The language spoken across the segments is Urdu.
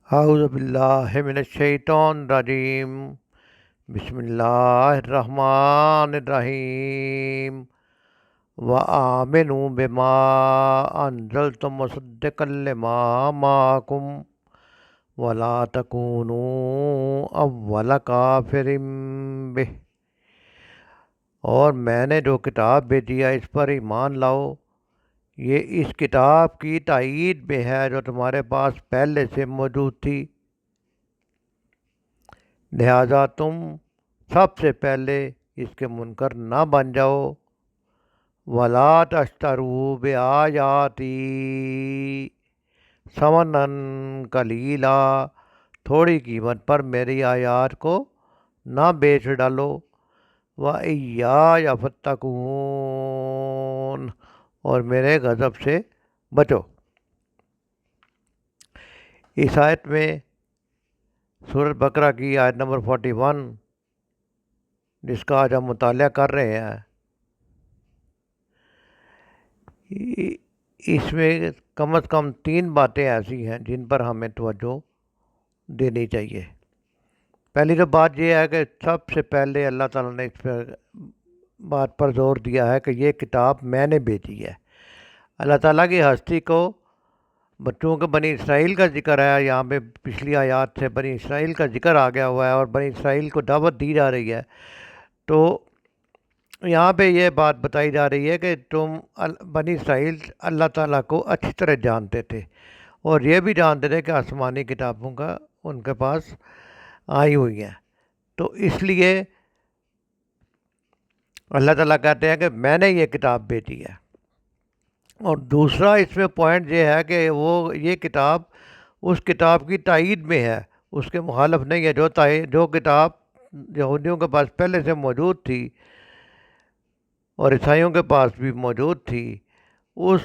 اعوذ باللہ من الشیطان الرجیم، بسم اللہ الرحمن الرحیم۔ وآمنوا بما انزلت مصدقا لما معکم ولا تکونوا اول کافر بہ۔ اور میں نے جو کتاب بھیجی ہے اس پر ایمان لاؤ، یہ اس کتاب کی تائید میں ہے جو تمہارے پاس پہلے سے موجود تھی، لہذا تم سب سے پہلے اس کے منکر نہ بن جاؤ۔ وَلَا تَشْتَرُوا بِآيَاتِي ثَمَنًا قَلِيلًا، تھوڑی قیمت پر میری آیات کو نہ بیچ ڈالو۔ وَإِيَّايَ فَاتَّقُونِ، اور میرے غضب سے بچو۔ اس آیت میں سورۃ بقرہ کی آیت نمبر 41، جس کا آج ہم مطالعہ کر رہے ہیں، اس میں کم از کم 3 باتیں ایسی ہیں جن پر ہمیں توجہ دینی چاہیے۔ پہلی تو بات یہ ہے کہ سب سے پہلے اللہ تعالیٰ نے اس بات پر زور دیا ہے کہ یہ کتاب میں نے بھیجی ہے۔ اللہ تعالیٰ کی ہستی کو بچوں کے بنی اسرائیل کا ذکر ہے، یہاں پہ پچھلی آیات سے بنی اسرائیل کا ذکر آ گیا ہوا ہے اور بنی اسرائیل کو دعوت دی جا رہی ہے، تو یہاں پہ یہ بات بتائی جا رہی ہے کہ تم بنی اسرائیل اللہ تعالیٰ کو اچھی طرح جانتے تھے اور یہ بھی جانتے تھے کہ آسمانی کتابوں کا ان کے پاس آئی ہوئی ہیں، تو اس لیے اللہ تعالیٰ کہتے ہیں کہ میں نے یہ کتاب بھیجی ہے۔ اور دوسرا اس میں پوائنٹ یہ ہے کہ یہ کتاب اس کتاب کی تائید میں ہے، اس کے مخالف نہیں ہے۔ جو کتاب یہودیوں کے پاس پہلے سے موجود تھی اور عیسائیوں کے پاس بھی موجود تھی، اس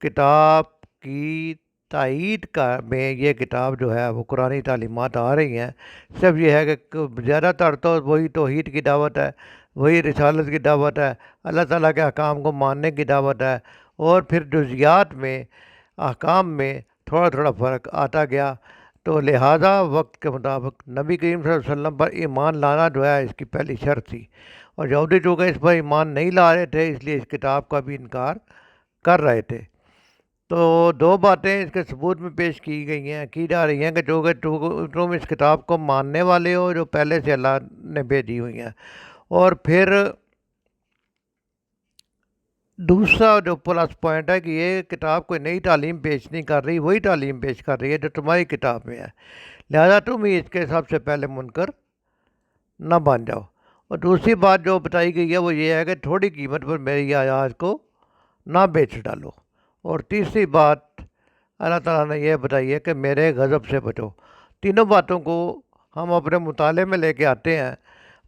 کتاب کی تائید میں یہ کتاب جو ہے وہ قرآنی تعلیمات آ رہی ہیں۔ صرف یہ ہے کہ زیادہ تر تو وہی توحید کی دعوت ہے، وہی رسالت کی دعوت ہے، اللہ تعالیٰ کے احکام کو ماننے کی دعوت ہے، اور پھر جزیات میں احکام میں تھوڑا تھوڑا فرق آتا گیا، تو لہٰذا وقت کے مطابق نبی کریم صلی اللہ علیہ وسلم پر ایمان لانا جو ہے اس کی پہلی شرط تھی، اور یہودی چونکہ اس پر ایمان نہیں لا رہے تھے اس لیے اس کتاب کا بھی انکار کر رہے تھے۔ تو 2 باتیں اس کے ثبوت میں پیش کی جا رہی ہیں کہ جو کہ تم اس کتاب کو ماننے والے ہو جو پہلے سے اللہ نے بھیجی ہوئی ہیں، اور پھر دوسرا جو پلس پوائنٹ ہے کہ یہ کتاب کوئی نئی تعلیم پیش نہیں کر رہی، وہی تعلیم پیش کر رہی ہے جو تمہاری کتاب میں ہے، لہذا تم ہی اس کے سب سے پہلے منکر نہ بن جاؤ۔ اور دوسری بات جو بتائی گئی ہے وہ یہ ہے کہ تھوڑی قیمت پر میری آیات کو نہ بیچ ڈالو۔ اور تیسری بات اللہ تعالیٰ نے یہ بتائی ہے کہ میرے غضب سے بچو۔ تینوں باتوں کو ہم اپنے مطالعے میں لے کے آتے ہیں۔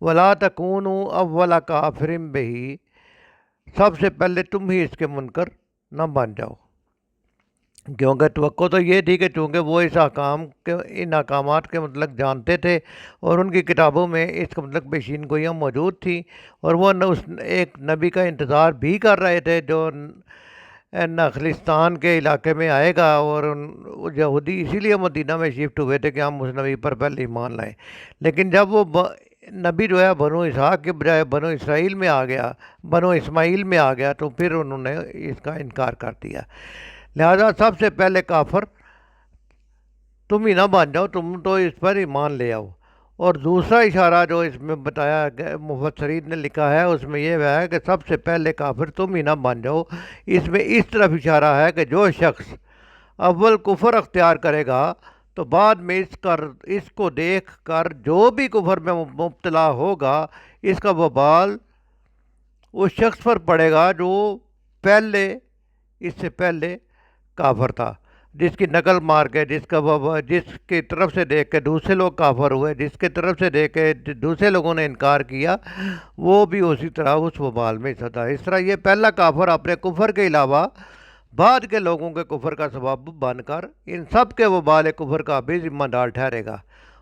وَلَا تَكُونُوا أَوَّلَ كَافِرٍ بِهِ، سب سے پہلے تم ہی اس کے منکر نہ بن جاؤ، کیونکہ توقع تو یہ تھی کہ چونکہ وہ ان احکامات کے متعلق جانتے تھے اور ان کی کتابوں میں اس کے متعلق پیشین گوئیاں موجود تھیں، اور وہ اس ایک نبی کا انتظار بھی کر رہے تھے جو نخلستان کے علاقے میں آئے گا، اور یہودی اسی لیے مدینہ میں شفٹ ہوئے تھے کہ ہم اس نبی پر پہلے ایمان لائیں، لیکن جب وہ نبی جو ہے بنو اسحاق کے بجائے بنو اسرائیل میں آ گیا، بنو اسماعیل میں آ گیا، تو پھر انہوں نے اس کا انکار کر دیا۔ لہذا سب سے پہلے کافر تم ہی نہ بن جاؤ، تم تو اس پر ایمان لے آؤ۔ اور دوسرا اشارہ جو اس میں بتایا گیا مفسرین نے لکھا ہے اس میں یہ ہے کہ سب سے پہلے کافر تم ہی نہ بن جاؤ، اس میں اس طرف اشارہ ہے کہ جو شخص اول کفر اختیار کرے گا تو بعد میں اس کو دیکھ کر جو بھی کفر میں مبتلا ہوگا اس کا وبال اس شخص پر پڑے گا جو اس سے پہلے کافر تھا، جس کی نقل مار کے جس کی طرف سے دیکھ کے دوسرے لوگ کافر ہوئے، جس کی طرف سے دیکھ کے دوسرے لوگوں نے انکار کیا، وہ بھی اسی طرح اس وبال میں حصہ تھا۔ اس طرح یہ پہلا کافر اپنے کفر کے علاوہ بعد کے لوگوں کے کفر کا سبب بن کر ان سب کے وبال کفر کا بھی ذمہ دار ٹھہرے گا،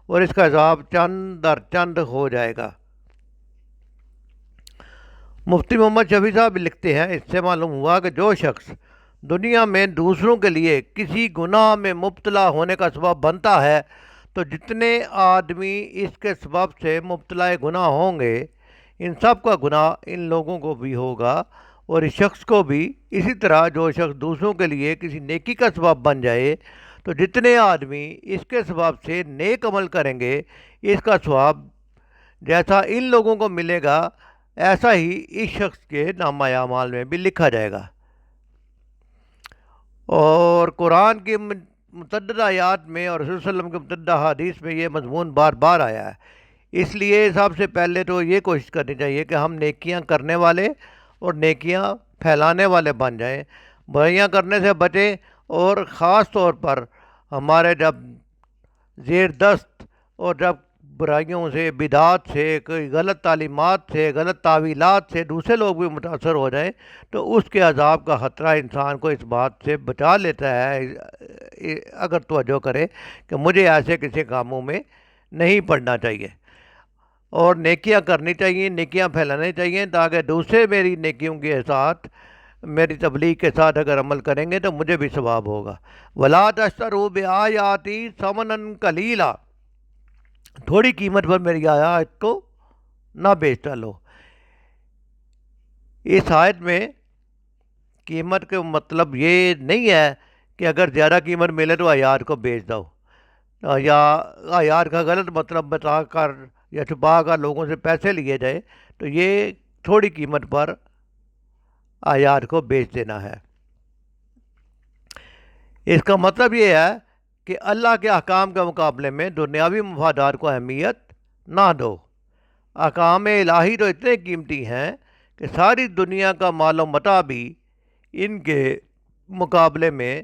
اور اس کا عذاب چند در چند ہو جائے گا۔ مفتی محمد شفیع صاحب لکھتے ہیں اس سے معلوم ہوا کہ جو شخص دنیا میں دوسروں کے لیے کسی گناہ میں مبتلا ہونے کا سبب بنتا ہے تو جتنے آدمی اس کے سبب سے مبتلا گناہ ہوں گے ان سب کا گناہ ان لوگوں کو بھی ہوگا، اور اس شخص کو بھی اسی طرح جو شخص دوسروں کے لیے کسی نیکی کا سبب بن جائے تو جتنے آدمی اس کے سبب سے نیک عمل کریں گے اس کا ثواب جیسا ان لوگوں کو ملے گا ایسا ہی اس شخص کے نامہ اعمال میں بھی لکھا جائے گا۔ اور قرآن کی متعدد آیات میں اور رسول صلی اللہ علیہ وسلم کے متعدد حدیث میں یہ مضمون بار بار آیا ہے۔ اس لیے سب سے پہلے تو یہ کوشش کرنی چاہیے کہ ہم نیکیاں کرنے والے اور نیکیاں پھیلانے والے بن جائیں، برائیاں کرنے سے بچیں، اور خاص طور پر ہمارے جب زیر دست اور جب برائیوں سے، بدعات سے، کوئی غلط تعلیمات سے، غلط تعویلات سے دوسرے لوگ بھی متاثر ہو جائیں تو اس کے عذاب کا خطرہ انسان کو اس بات سے بچا لیتا ہے اگر توجہ کرے کہ مجھے ایسے کسی کاموں میں نہیں پڑنا چاہیے، اور نیکیاں کرنی چاہیے، نیکیاں پھیلانی چاہیے تاکہ دوسرے میری نیکیوں کے ساتھ، میری تبلیغ کے ساتھ اگر عمل کریں گے تو مجھے بھی ثواب ہوگا۔ وَلَا تَشْتَرُوا بِآيَاتِي ثَمَنًا قَلِيلًا، تھوڑی قیمت پر میری آیات کو نہ بیچ ڈالو۔ اس آیت میں قیمت کا مطلب یہ نہیں ہے کہ اگر زیادہ قیمت ملے تو آیات کو بیچ دو، یا آیات کا غلط مطلب بتا کر یا چھپا کر لوگوں سے پیسے لیے جائے تو یہ تھوڑی قیمت پر آیات کو بیچ دینا ہے۔ اس کا مطلب یہ ہے کہ اللہ کے احکام کے مقابلے میں دنیاوی مفادات کو اہمیت نہ دو۔ احکام الہی تو اتنے قیمتی ہیں کہ ساری دنیا کا مال و متاع بھی ان کے مقابلے میں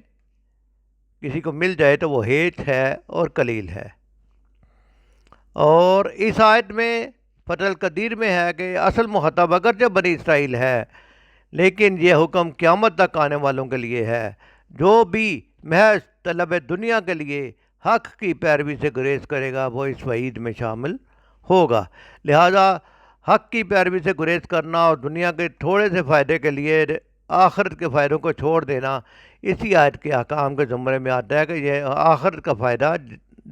کسی کو مل جائے تو وہ ہیچ ہے اور قلیل ہے۔ اور اس آیت میں فتح القدیر میں ہے کہ اصل مخاطب اگرچہ بنی اسرائیل ہے لیکن یہ حکم قیامت تک آنے والوں کے لیے ہے۔ جو بھی محض طلب دنیا کے لیے حق کی پیروی سے گریز کرے گا وہ اس وعید میں شامل ہوگا۔ لہذا حق کی پیروی سے گریز کرنا اور دنیا کے تھوڑے سے فائدے کے لیے آخرت کے فائدوں کو چھوڑ دینا اسی آیت کے احکام کے زمرے میں آتا ہے کہ یہ آخرت کا فائدہ،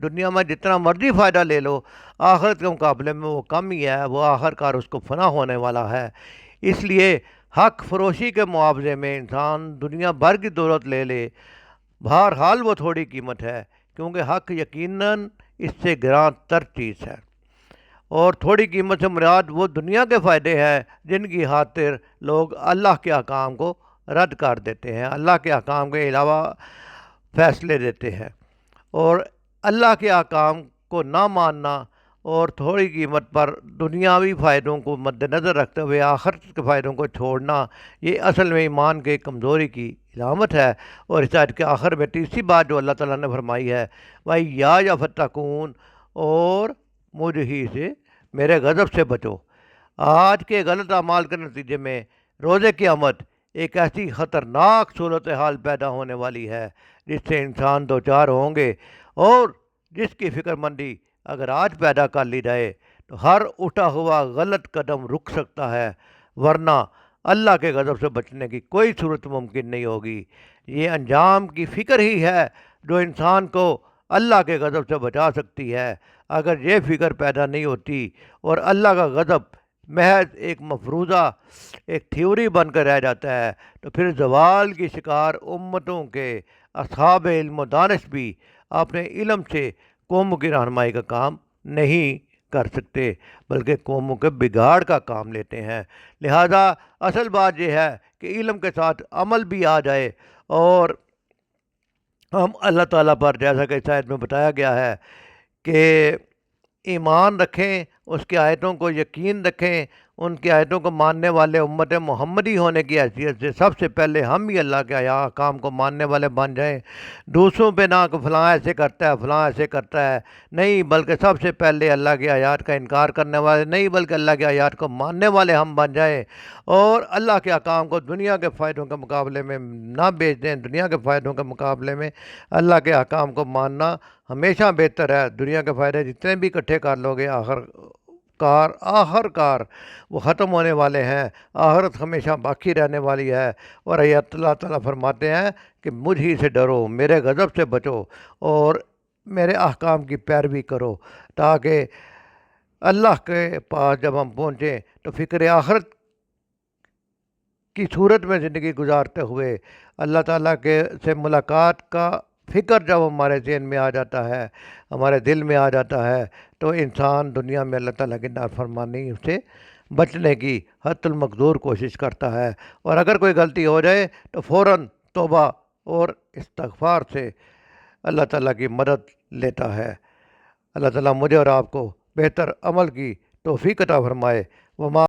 دنیا میں جتنا مرضی فائدہ لے لو آخرت کے مقابلے میں وہ کم ہی ہے، وہ آخر کار اس کو فنا ہونے والا ہے۔ اس لیے حق فروشی کے معاوضے میں انسان دنیا بھر کی دولت لے لے، بہرحال وہ تھوڑی قیمت ہے، کیونکہ حق یقیناً اس سے گراں تر چیز ہے۔ اور تھوڑی قیمت سے مراد وہ دنیا کے فائدے ہیں جن کی خاطر لوگ اللہ کے احکام کو رد کر دیتے ہیں، اللہ کے احکام کے علاوہ فیصلے دیتے ہیں، اور اللہ کے احکام کو نہ ماننا اور تھوڑی قیمت پر دنیاوی فائدوں کو مد نظر رکھتے ہوئے آخرت کے فائدوں کو چھوڑنا یہ اصل میں ایمان کے کمزوری کی علامت ہے۔ اور اس آیت کے آخر میں تیسری بات جو اللہ تعالیٰ نے فرمائی ہے وَإِيَّايَ فَاتَّقُونِ، اور مجھ ہی سے، میرے غضب سے بچو۔ آج کے غلط اعمال کے نتیجے میں روز قیامت ایک ایسی خطرناک صورتحال پیدا ہونے والی ہے جس سے انسان دوچار ہوں گے، اور جس کی فکر مندی اگر آج پیدا کر لی جائے تو ہر اٹھا ہوا غلط قدم رک سکتا ہے، ورنہ اللہ کے غضب سے بچنے کی کوئی صورت ممکن نہیں ہوگی۔ یہ انجام کی فکر ہی ہے جو انسان کو اللہ کے غضب سے بچا سکتی ہے۔ اگر یہ فکر پیدا نہیں ہوتی اور اللہ کا غضب محض ایک مفروضہ، ایک تھیوری بن کر رہ جاتا ہے تو پھر زوال کی شکار امتوں کے اصحاب علم و دانش بھی اپنے علم سے قوموں کی رہنمائی کا کام نہیں کر سکتے بلکہ قوموں کے بگاڑ کا کام لیتے ہیں۔ لہذا اصل بات یہ ہے کہ علم کے ساتھ عمل بھی آ جائے، اور ہم اللہ تعالیٰ پر جیسا کہ اس آیت میں بتایا گیا ہے کہ ایمان رکھیں، اس کی آیتوں کو یقین رکھیں، ان کی آیتوں کو ماننے والے امت محمدی ہونے کی حیثیت سے سب سے پہلے ہم ہی اللہ کے احکام کو ماننے والے بن جائیں۔ دوسروں پہ نہ کہ فلاں ایسے کرتا ہے، فلاں ایسے کرتا ہے، نہیں، بلکہ سب سے پہلے اللہ کی آیات کا انکار کرنے والے نہیں بلکہ اللہ کی آیات کو ماننے والے ہم بن جائیں، اور اللہ کے احکام کو دنیا کے فائدوں کے مقابلے میں نہ بیچ دیں۔ دنیا کے فائدوں کے مقابلے میں اللہ کے احکام کو ماننا ہمیشہ بہتر ہے۔ دنیا کے فائدے جتنے بھی اکٹھے کر لو گے آخر کار آخر کار وہ ختم ہونے والے ہیں، آخرت ہمیشہ باقی رہنے والی ہے۔ اور یہ اللہ تعالیٰ فرماتے ہیں کہ مجھ ہی سے ڈرو، میرے غضب سے بچو اور میرے احکام کی پیروی کرو، تاکہ اللہ کے پاس جب ہم پہنچیں تو فکر آخرت کی صورت میں زندگی گزارتے ہوئے اللہ تعالیٰ کے سے ملاقات کا فکر جب ہمارے ذہن میں آ جاتا ہے، ہمارے دل میں آ جاتا ہے، تو انسان دنیا میں اللہ تعالیٰ کی نافرمانی سے بچنے کی حد المقدور کوشش کرتا ہے، اور اگر کوئی غلطی ہو جائے تو فوراً توبہ اور استغفار سے اللہ تعالیٰ کی مدد لیتا ہے۔ اللہ تعالیٰ مجھے اور آپ کو بہتر عمل کی توفیق عطا فرمائے۔ وما